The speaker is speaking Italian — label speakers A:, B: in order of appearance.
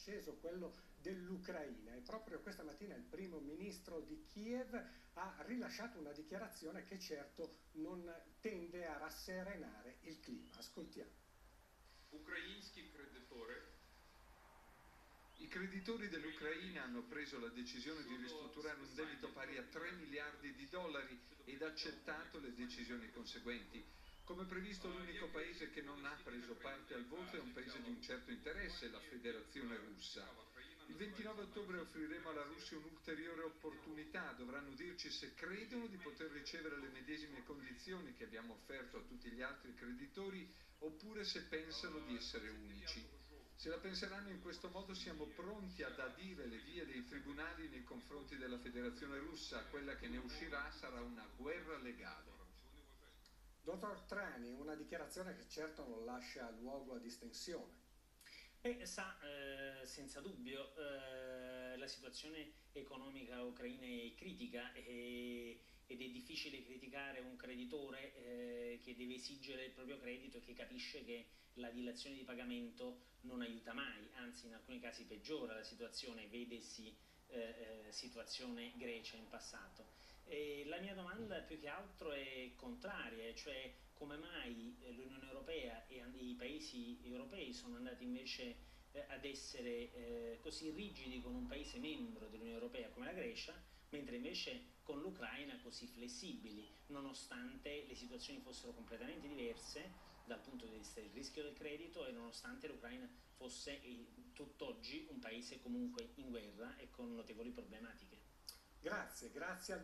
A: acceso, quello dell'Ucraina, e proprio questa mattina il primo ministro di Kiev ha rilasciato una dichiarazione che certo non tende a rasserenare il clima. Ascoltiamo.
B: I creditori dell'Ucraina hanno preso la decisione di ristrutturare un debito pari a 3 miliardi di dollari ed accettato le decisioni conseguenti. Come previsto, l'unico paese che non ha preso parte al voto è un paese di un certo interesse, la Federazione Russa. Il 29 ottobre offriremo alla Russia un'ulteriore opportunità, dovranno dirci se credono di poter ricevere le medesime condizioni che abbiamo offerto a tutti gli altri creditori oppure se pensano di essere unici. Se la penseranno in questo modo siamo pronti ad adire le vie dei tribunali nei confronti della Federazione Russa, quella che ne uscirà sarà una guerra legale.
A: Dottor Trani, una dichiarazione che certo non lascia luogo a distensione.
C: Senza dubbio la situazione economica ucraina è critica ed è difficile criticare un creditore che deve esigere il proprio credito e che capisce che la dilazione di pagamento non aiuta mai, anzi in alcuni casi peggiora la situazione, vedesi situazione Grecia in passato. La mia domanda più che altro è contraria, cioè come mai l'Unione Europea e i paesi europei sono andati invece ad essere così rigidi con un paese membro dell'Unione Europea come la Grecia, mentre invece con l'Ucraina così flessibili, nonostante le situazioni fossero completamente diverse dal punto di vista del rischio del credito e nonostante l'Ucraina fosse tutt'oggi un paese comunque in guerra e con notevoli problematiche.
A: Grazie al